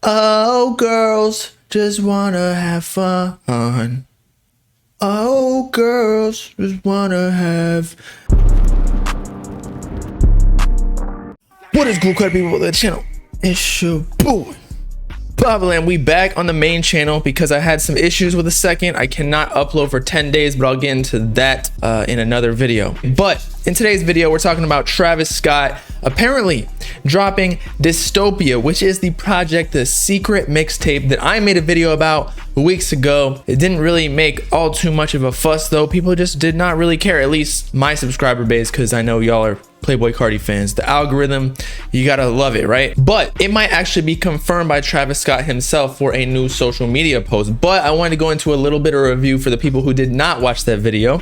Oh, girls just wanna have fun. Oh, girls just wanna have. What is cool, cut people of the channel? It's your boy Bobbalam. We back on the main channel because I had some issues with the second. I cannot upload for 10 days, but I'll get into that in another video. But in today's video, we're talking about Travis Scott apparently dropping Dystopia, which is the project, the secret mixtape that I made a video about weeks ago. It didn't really make all too much of a fuss though. People just did not really care, at least my subscriber base, because I know y'all are Playboy Cardi fans. The algorithm, you gotta love it, right? But it might actually be confirmed by Travis Scott himself for a new social media post. But I wanted to go into a little bit of a review for the people who did not watch that video.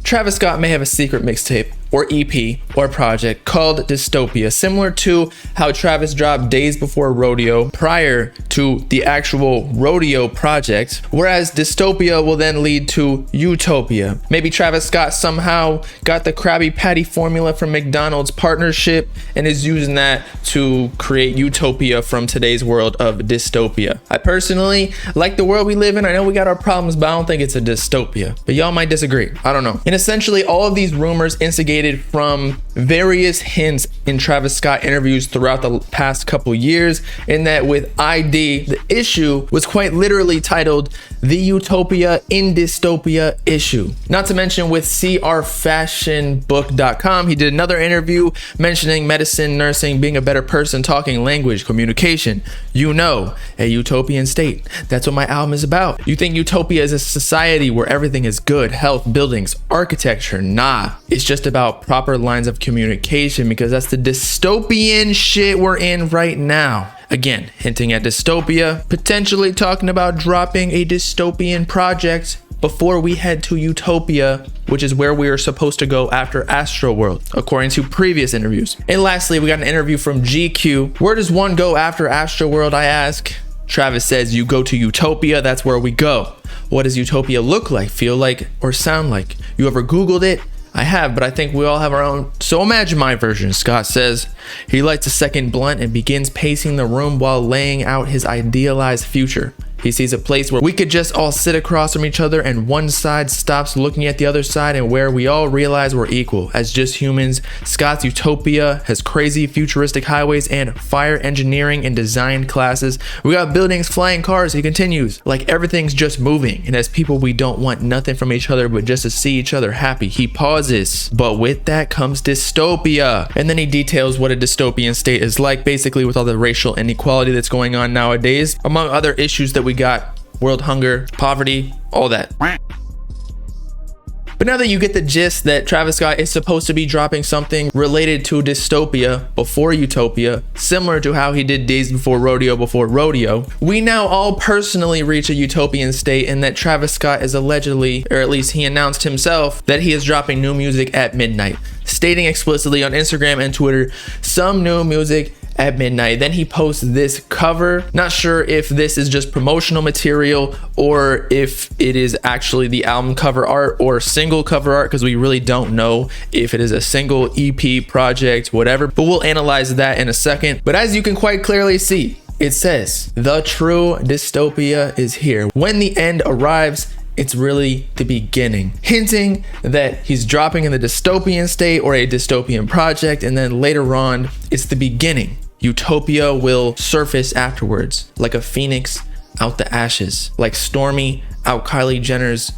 Travis Scott may have a secret mixtape or EP or project called Dystopia, similar to how Travis dropped Days Before Rodeo prior to the actual Rodeo project, whereas Dystopia will then lead to Utopia. Maybe Travis Scott somehow got the Krabby Patty formula from McDonald's partnership and is using that to create Utopia from today's world of dystopia. I personally like the world we live in. I know we got our problems, but I don't think it's a dystopia. But y'all might disagree. I don't know. And essentially all of these rumors instigated from various hints in Travis Scott interviews throughout the past couple years, in that with ID, the issue was quite literally titled The Utopia in Dystopia Issue. Not to mention with crfashionbook.com, he did another interview mentioning medicine, nursing, being a better person, talking language, communication. You know, a utopian state. That's what my album is about. You think utopia is a society where everything is good, health, buildings, architecture? Nah, it's just about proper lines of communication, because that's the dystopian shit we're in right now. Again, hinting at dystopia, potentially talking about dropping a dystopian project before we head to Utopia, which is where we are supposed to go after Astroworld, according to previous interviews. And lastly, we got an interview from GQ. Where does one go after Astroworld, I ask? Travis says, you go to Utopia, that's where we go. What does Utopia look like, feel like, or sound like? You ever Googled it? I have, but I think we all have our own. So imagine my version. Scott says he lights a second blunt and begins pacing the room while laying out his idealized future. He sees a place where we could just all sit across from each other and one side stops looking at the other side, and where we all realize we're equal as just humans. Scott's Utopia has crazy futuristic highways and fire engineering and design classes. We got buildings, flying cars. He continues, like everything's just moving, and as people we don't want nothing from each other but just to see each other happy. He pauses, but with that comes dystopia, and then he details what a dystopian state is like, basically with all the racial inequality that's going on nowadays, among other issues that we got: world hunger, poverty, all that. But now that you get the gist that Travis Scott is supposed to be dropping something related to dystopia before Utopia, similar to how he did Days Before Rodeo, we now all personally reach a utopian state, in that Travis Scott is allegedly, or at least he announced himself, that he is dropping new music at midnight, stating explicitly on Instagram and Twitter, some new music at midnight. Then he posts this cover. Not sure if this is just promotional material or if it is actually the album cover art or single cover art, because we really don't know if it is a single EP project, whatever, but we'll analyze that in a second. But as you can quite clearly see, it says the true dystopia is here. When the end arrives, it's really the beginning, hinting that he's dropping in the dystopian state or a dystopian project, and then later on it's the beginning. Utopia will surface afterwards, like a phoenix out the ashes, like Stormy out Kylie Jenner's.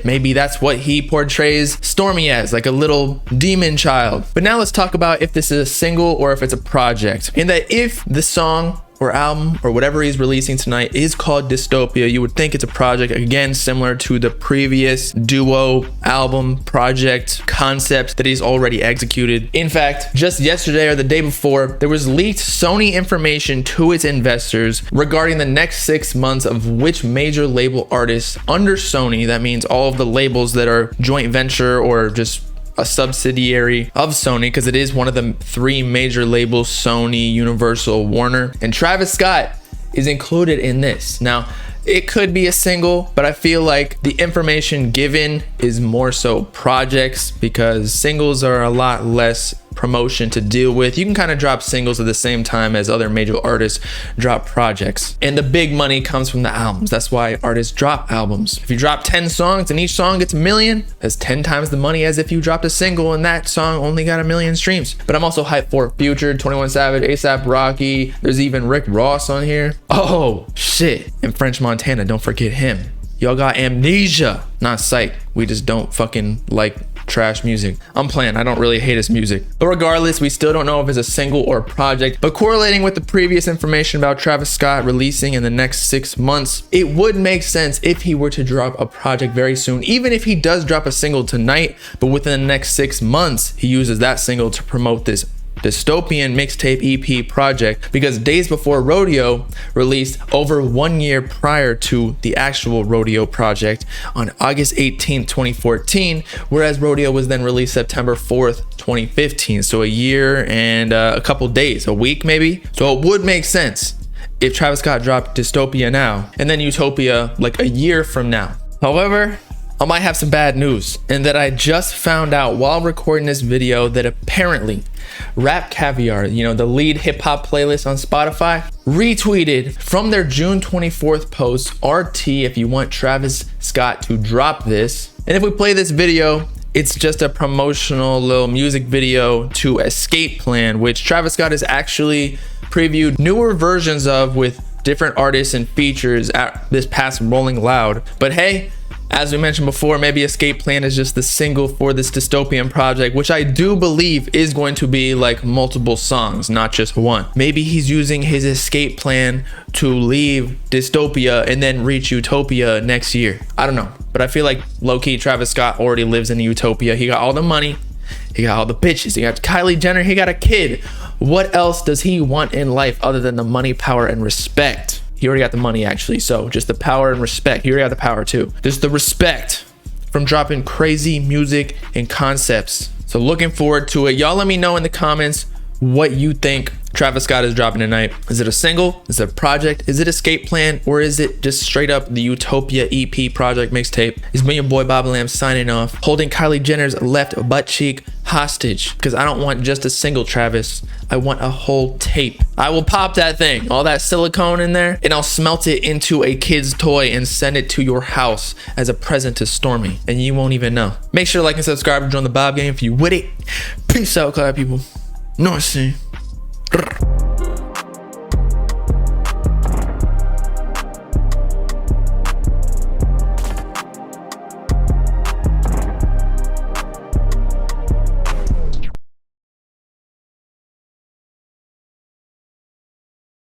Maybe that's what he portrays Stormy as, like a little demon child. But now let's talk about if this is a single or if it's a project. In that if the song or album or whatever he's releasing tonight is called Dystopia, you would think it's a project, again, similar to the previous duo album project concept that he's already executed. In fact, just yesterday or the day before, there was leaked Sony information to its investors regarding the next 6 months of which major label artists under Sony, that means all of the labels that are joint venture or just a subsidiary of Sony, because it is one of the 3 major labels: Sony, Universal, Warner, and Travis Scott is included in this. Now, it could be a single, but I feel like the information given is more so projects, because singles are a lot less promotion to deal with. You can kind of drop singles at the same time as other major artists drop projects. And the big money comes from the albums. That's why artists drop albums. If you drop 10 songs and each song gets 1 million, that's 10 times the money as if you dropped a single and that song only got 1 million streams. But I'm also hyped for Future, 21 Savage, A$AP Rocky. There's even Rick Ross on here. Oh shit. And French Montana, don't forget him. Y'all got Amnesia, not Psych. We just don't fucking like trash music. I'm playing, I don't really hate his music. But regardless, we still don't know if it's a single or a project. But correlating with the previous information about Travis Scott releasing in the next 6 months, it would make sense if he were to drop a project very soon. Even if he does drop a single tonight, but within the next 6 months, he uses that single to promote this Dystopian mixtape EP project, because Days Before Rodeo released over 1 year prior to the actual Rodeo project on August 18th, 2014, whereas Rodeo was then released September 4th, 2015. So a year and a couple days, a week maybe. So it would make sense if Travis Scott dropped Dystopia now and then Utopia like a year from now. However, I might have some bad news, in that I just found out while recording this video that apparently Rap Caviar, the lead hip hop playlist on Spotify, retweeted from their June 24th post, RT if you want Travis Scott to drop this. And if we play this video, it's just a promotional little music video to Escape Plan, which Travis Scott has actually previewed newer versions of with different artists and features at this past Rolling Loud. But hey, as we mentioned before, maybe Escape Plan is just the single for this dystopian project, which I do believe is going to be like multiple songs, not just one. Maybe he's using his escape plan to leave Dystopia and then reach Utopia next year. I don't know, but I feel like low-key Travis Scott already lives in Utopia. He got all the money, he got all the bitches, he got Kylie Jenner, he got a kid. What else does he want in life other than the money, power, and respect? He already got the money, actually, so just the power and respect. He already got the power too. Just the respect from dropping crazy music and concepts. So looking forward to it. Y'all let me know in the comments what you think Travis Scott is dropping tonight. Is it a single? Is it a project? Is it Escape Plan? Or is it just straight up the Utopia EP project mixtape? It's me, your boy Bobbalam, signing off, holding Kylie Jenner's left butt cheek hostage, because I don't want just a single Travis. I want a whole tape. I will pop that thing, all that silicone in there, and I'll smelt it into a kid's toy and send it to your house as a present to Stormy, and you won't even know. Make sure to like and subscribe to join the Bob game if you with it. Peace out, Cloud people. North Sea.